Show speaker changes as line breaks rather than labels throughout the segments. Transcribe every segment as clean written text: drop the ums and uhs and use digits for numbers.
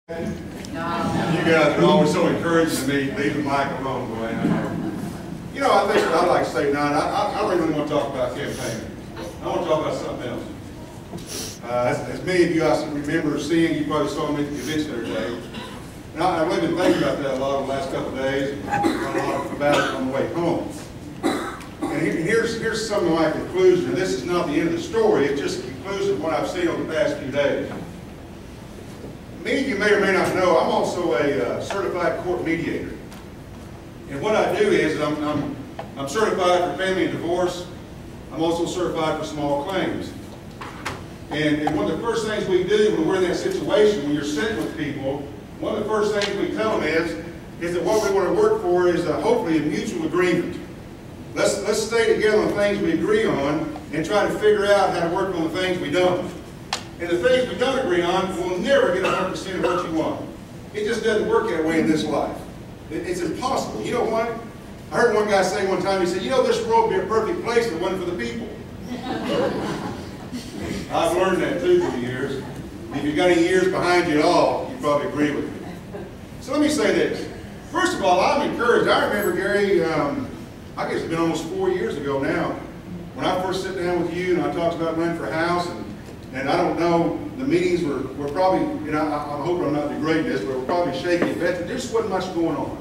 You guys are always so encouraging to me. Leave the mic alone, Dwayne. You know, I think what I'd like to say tonight, I really want to talk about campaigning. I want to talk about something else. As many of you I remember seeing, you probably saw me at the convention the other day. And I've really been thinking about that a lot over the last couple of days, and a lot about it on the way home. And here's some of my conclusion. And this is not the end of the story, it's just a conclusion of what I've seen over the past few days. Many of you may or may not know, I'm also a certified court mediator. And what I do is I'm certified for family and divorce. I'm also certified for small claims. And one of the first things we do when we're in that situation, when you're sitting with people, one of the first things we tell them is that what we want to work for is hopefully a mutual agreement. Let's stay together on things we agree on and try to figure out how to work on the things we don't. And the things we don't agree on will never get 100% of what you want. It just doesn't work that way in this life. It's impossible. You know what? I heard one guy say one time, he said, you know, this world would be a perfect place if it wasn't for the people. I've learned that too through the years. If you've got any years behind you at all, you probably agree with me. So let me say this. First of all, I'm encouraged. I remember, Gary, I guess it's been almost 4 years ago now, when I first sat down with you and I talked about running for House, and I don't know, the meetings were probably, you know, I hope I'm not degrading this, but we're probably shaky. There just wasn't much going on.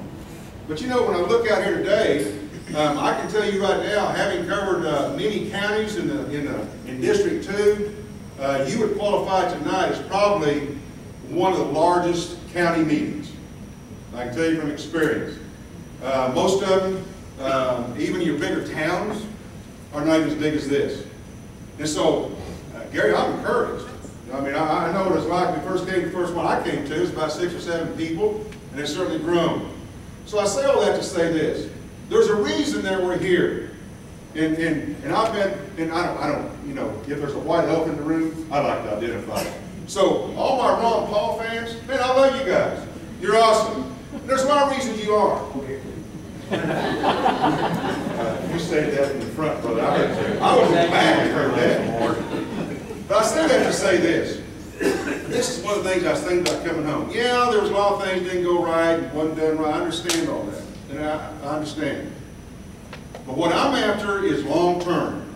But you know, when I look out here today, I can tell you right now, having covered many counties in District 2, you would qualify tonight as probably one of the largest county meetings. I can tell you from experience. Most of them, even your bigger towns, are not even as big as this. And so, Gary, I'm encouraged. I mean, I know what it's like. When we first came, the first one I came to was about 6 or 7 people, and it's certainly grown. So I say all that to say this: there's a reason that we're here, and I've been, and I don't, you know, if there's a white elephant in the room, I like to identify it. So all my Ron Paul fans, man, I love you guys. You're awesome. There's a lot of reasons you are. You said that in the front, brother. I was in the back and heard that. But I say that to say this. This is one of the things I was thinking about coming home. Yeah, there was a lot of things that didn't go right and wasn't done right. I understand all that. And I understand. But what I'm after is long term.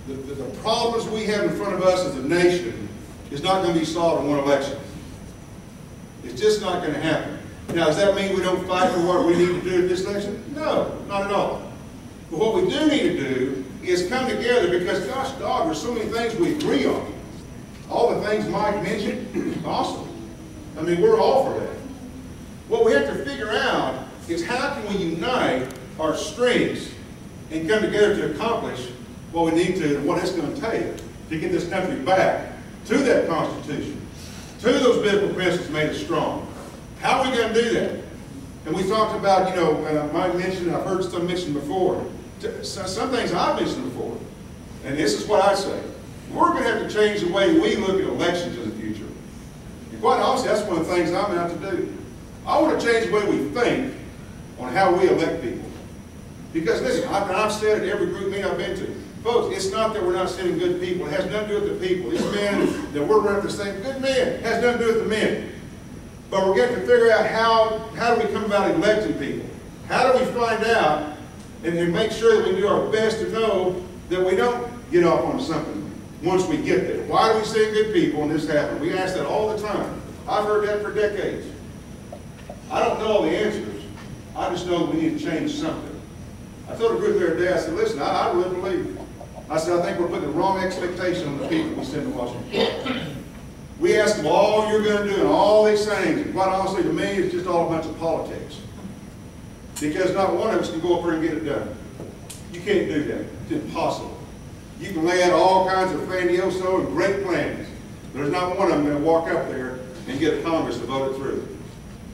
The problems we have in front of us as a nation is not going to be solved in one election. It's just not going to happen. Now, does that mean we don't fight for what we need to do in this election? No, not at all. But what we do need to do is come together, because, gosh dog, there's so many things we agree on. All the things Mike mentioned, awesome. I mean, we're all for that. What we have to figure out is how can we unite our strengths and come together to accomplish what we need to and what it's going to take to get this country back to that Constitution, to those biblical principles made us strong. How are we going to do that? And we talked about, you know, Mike mentioned, I've heard some mentioned before, some things I've mentioned before, and this is what I say. We're going to have to change the way we look at elections in the future. And quite honestly, that's one of the things I'm out to do. I want to change the way we think on how we elect people. Because listen, I've said at every group meeting I've been to, folks, it's not that we're not sending good people. It has nothing to do with the people. These men that we're running for saying good men, it has nothing to do with the men. But we're going to figure out how do we come about electing people? How do we find out and make sure that we do our best to know that we don't get off on something once we get there? Why do we send good people and this happens? We ask that all the time. I've heard that for decades. I don't know all the answers. I just know we need to change something. I told a group the other day, I said, listen, I really believe. I said, I think we're putting the wrong expectation on the people we send to Washington. We ask them all you're going to do and all these things. And quite honestly, to me, it's just all a bunch of politics. Because not one of us can go up there and get it done. You can't do that. It's impossible. You can lay out all kinds of fandioso and great plans. There's not one of them going to walk up there and get Congress to vote it through.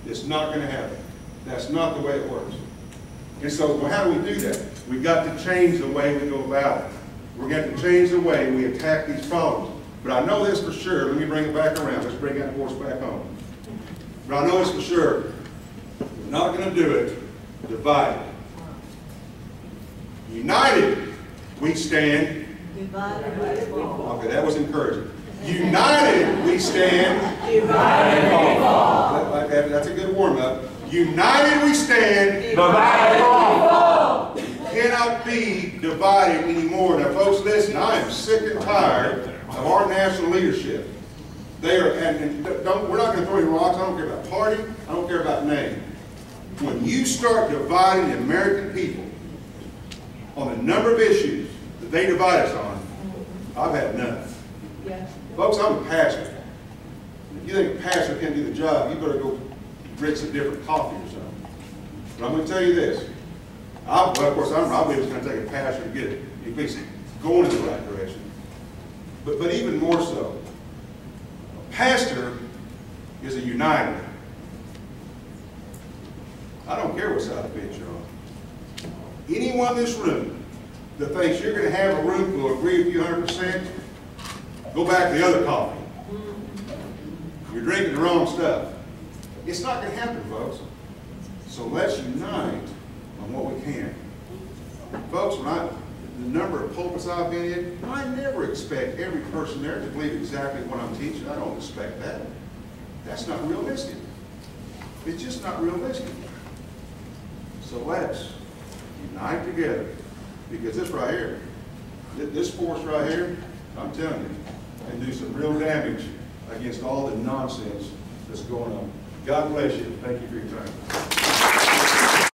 It's not going to happen. That's not the way it works. And so, well, how do we do that? We've got to change the way we go about it. We're going to change the way we attack these problems. But I know this for sure. Let me bring it back around. Let's bring that horse back home. But I know this for sure. We're not going to do it divided. United, we stand. Divided, we fall. Okay, that was encouraging. United, we stand. Divided, quorum up. United we stand.
Divided we fall.
Cannot be divided anymore. Now, folks, listen, I am sick and tired of our national leadership. They are, and we're not going to throw any rocks. I don't care about party. I don't care about name. When you start dividing the American people on the number of issues that they divide us on, I've had enough.
Yeah.
Folks, I'm a pastor. If you think a pastor can't do the job, you better go drink some different coffee or something. But I'm going to tell you this. Well, of course, I believe it's going to take a pastor to get it at least going in the right direction. But even more so, a pastor is a uniter. I don't care what side of the bench you're on. Anyone in this room that thinks you're going to have a room who will agree with you 100%, go back to the other coffee. You're drinking the wrong stuff. It's not going to happen, folks. So let's unite on what we can. Folks, the number of pulpits I've been in, I never expect every person there to believe exactly what I'm teaching. I don't expect that. That's not realistic. It's just not realistic. So let's unite together. Because this right here, this force right here, I'm telling you, can do some real damage against all the nonsense that's going on. God bless you. Thank you for your time.